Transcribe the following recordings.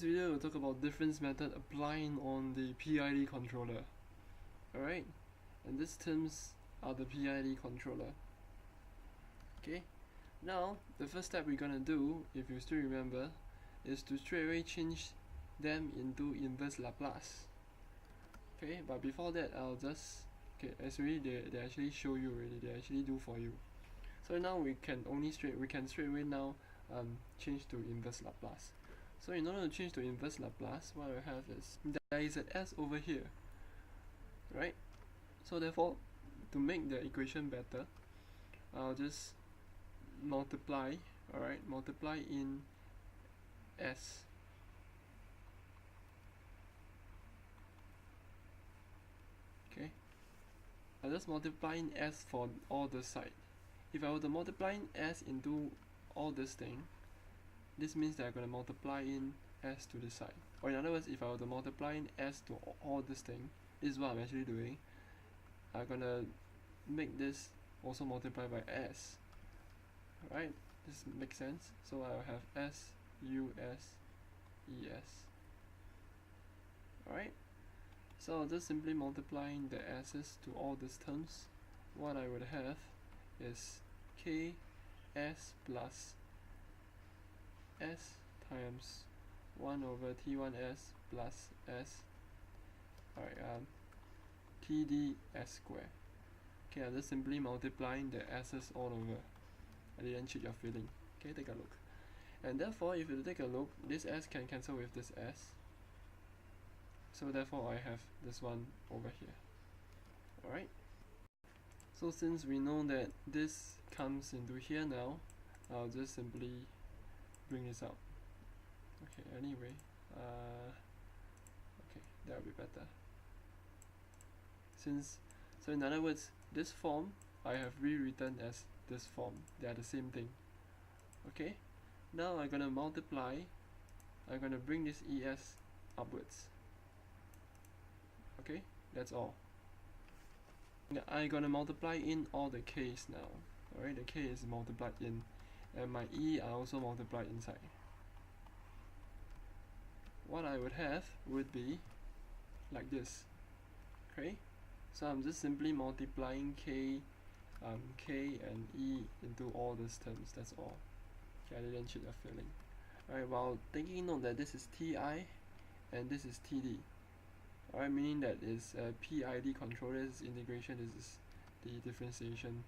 this video we'll talk about difference method applying on the PID controller. Alright, and these terms are the PID controller. Okay, now the first step we're gonna do, if you still remember, is to straight away change them into inverse Laplace. Okay, but before that I'll just, okay, actually they actually show you already, they actually do for you. So now we can straight away now change to inverse Laplace. So in order to change to inverse Laplace, what I have is, there is an s over here, right? So therefore, to make the equation better, I'll just multiply, alright, multiply in s. Okay, I'll just multiply in s for all the side. If I were to multiply in s into all this thing, this means that I'm going to multiply in s to this side. Or in other words, if I were to multiply in s to all this thing, this is what I'm actually doing. I'm going to make this also multiply by s. Alright, this makes sense. So I'll have s, u, s, e, s. Alright, so just simply multiplying the s's to all these terms, what I would have is k s plus s times 1 over t1s plus s, td s square. Okay, I'm just simply multiplying the s's all over. I didn't cheat your feeling. Okay, take a look. And therefore, if you take a look, this s can cancel with this s. So therefore, I have this one over here. Alright. So since we know that this comes into here now, I'll just simply bring this out. Okay, anyway, okay, that will be better. So in other words, this form I have rewritten as this form. They are the same thing. Okay, now I'm gonna multiply. I'm gonna bring this es upwards. Okay, that's all. Now I'm gonna multiply in all the k's now. Alright, the k is multiplied in, and my e are also multiplied inside. What I would have would be like this. Okay, so I'm just simply multiplying k and e into all these terms. That's all. Okay, I didn't cheat your feeling. Alright, while taking note that this is ti and this is td. Alright, meaning that is PID controller, this integration, this is the differentiation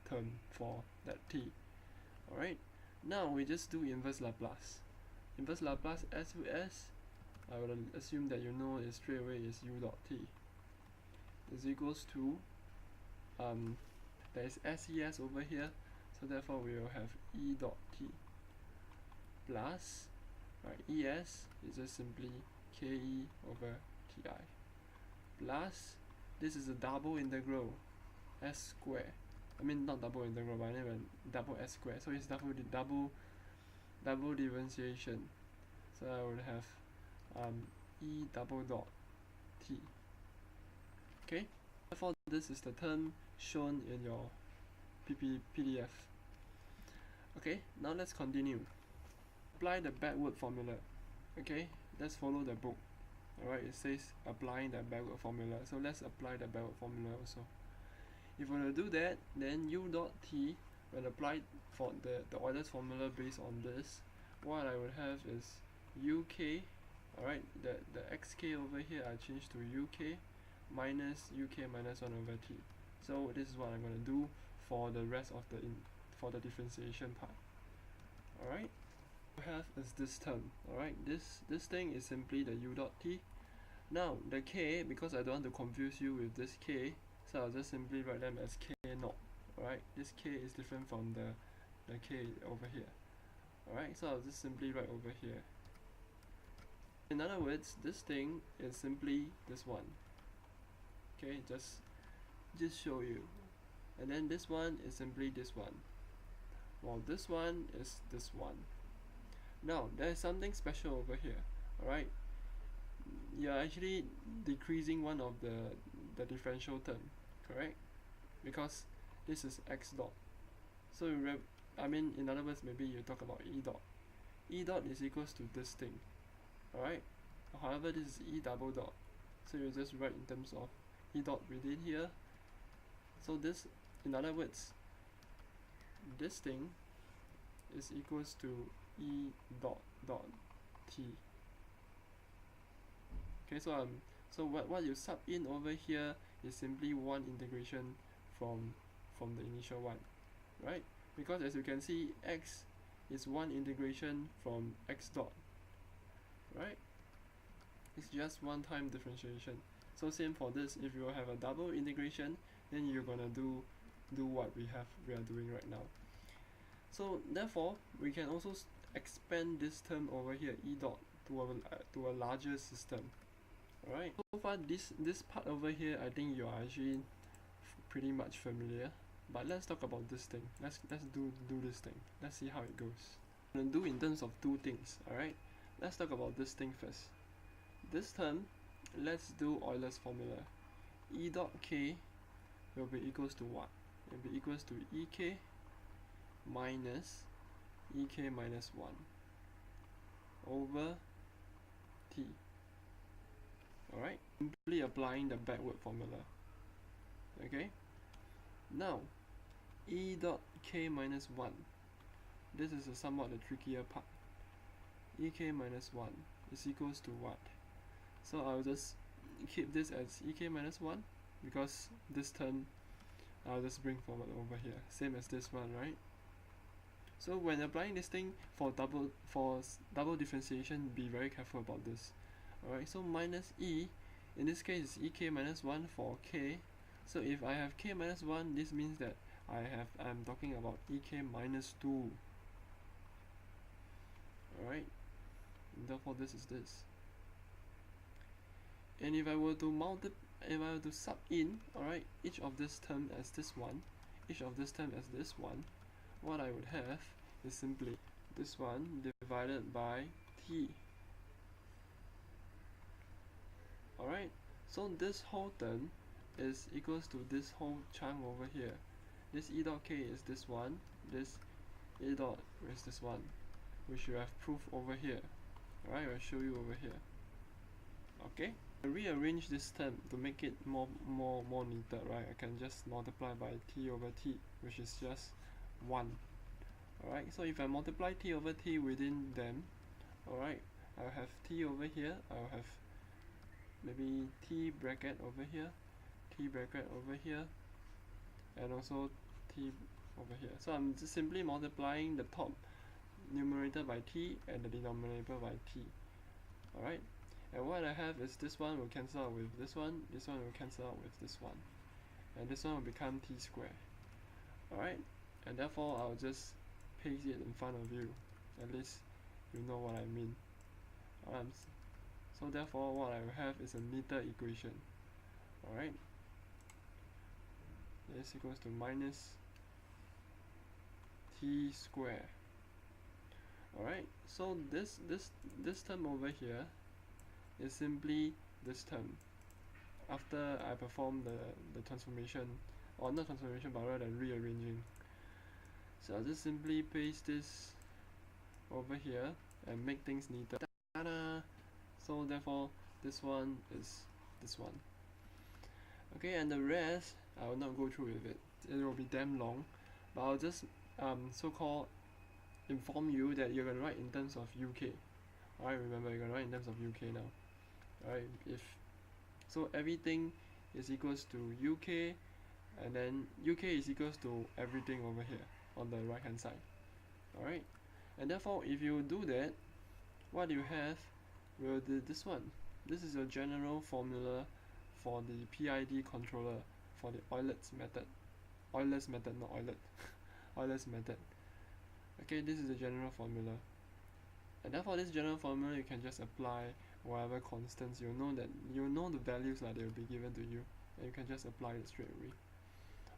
term for that t. Alright, now we just do inverse Laplace. Inverse Laplace s with s, I would assume that you know it straight away is u dot t is equals to, there is ses over here, so therefore we will have e dot t plus, es is just simply ke over ti plus, this is a double integral s square. I mean not double integral, but anyway, double s square. So it's double differentiation. So I would have e double dot t. Okay. Therefore, this is the term shown in your PDF. Okay. Now let's continue. Apply the backward formula. Okay. Let's follow the book. Alright. It says applying the backward formula. So let's apply the backward formula also. If we want to do that, then u dot t, when applied for the Euler's formula based on this, what I would have is uk, alright, the xk over here I change to uk minus uk minus 1 over t. So this is what I'm going to do for the rest of for the differentiation part. Alright, what we have is this term. Alright, this thing is simply the u dot t. Now the k, because I don't want to confuse you with this k, so I'll just simply write them as k naught. Alright, this k is different from the k over here. Alright, so I'll just simply write over here. In other words, this thing is simply this one. Okay, just show you. And then this one is simply this one, while this one is this one. Now there's something special over here. Alright, you're actually decreasing one of the differential term, correct? Because this is x dot. So I mean, in other words, maybe you talk about e dot. E dot is equals to this thing. Alright, however this is E double dot, so you just write in terms of E dot within here. So this, in other words, this thing is equals to E dot dot T. Okay, so what you sub in over here is simply one integration from the initial one, right? Because as you can see, x is one integration from x dot, right? It's just one time differentiation. So same for this, if you have a double integration, then you're gonna do what we are doing right now. So therefore, we can also expand this term over here, E dot, to a larger system. Alright, so far this part over here, I think you are actually pretty much familiar. But let's talk about this thing. Let's do this thing. Let's see how it goes. I'm gonna do in terms of two things. Alright, let's talk about this thing first. This term, let's do Euler's formula. E dot k will be equals to what? It will be equals to ek minus ek minus 1 over t. Alright, simply applying the backward formula. Okay, now E dot k minus 1, this is a somewhat the trickier part. Ek minus 1 is equals to what? So I'll just keep this as ek minus 1, because this term I'll just bring forward over here, same as this one, right? So when applying this thing for double differentiation, be very careful about this. Alright, so minus e, in this case is ek minus 1 for k. So if I have k minus 1, this means that I'm talking about ek minus 2. Alright, therefore this is this. And if I were to sub in, alright, each of this term as this one, each of this term as this one, what I would have is simply this one divided by t. Alright, so this whole term is equals to this whole chunk over here. This E dot k is this one, this E dot is this one, which you have proof over here. Alright, I'll show you over here. Okay, I rearrange this term to make it more neater, right? I can just multiply by t over t, which is just 1. Alright, so if I multiply t over t within them, alright, I'll have t over here, I'll have maybe t bracket over here, t bracket over here, and also t over here. So I'm just simply multiplying the top numerator by t and the denominator by t. Alright, and what I have is this one will cancel out with this one will cancel out with this one, and this one will become t squared. Alright, and therefore I'll just paste it in front of you, at least you know what I mean. So therefore what I will have is a neater equation. Alright, this equals to minus t squared. Alright, so this term over here is simply this term after I perform the transformation, or not transformation but rather rearranging. So I'll just simply paste this over here and make things neater. Ta-da! So therefore this one is this one. Okay, and the rest I will not go through with it. It will be damn long, but I'll just so-called inform you that you're gonna write in terms of UK. Alright, remember you're gonna write in terms of UK now. Alright, so everything is equals to UK, and then UK is equals to everything over here on the right hand side. Alright, and therefore if you do that, what you have will be this one. This is a general formula for the PID controller for the Euler's method. Euler's method, not Euler. Euler's method. Okay, this is the general formula. And therefore this general formula you can just apply whatever constants. You know the values that they will be given to you, and you can just apply it straight away.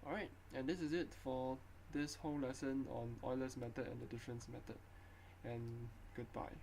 Alright, and this is it for this whole lesson on Euler's method and the difference method. And goodbye.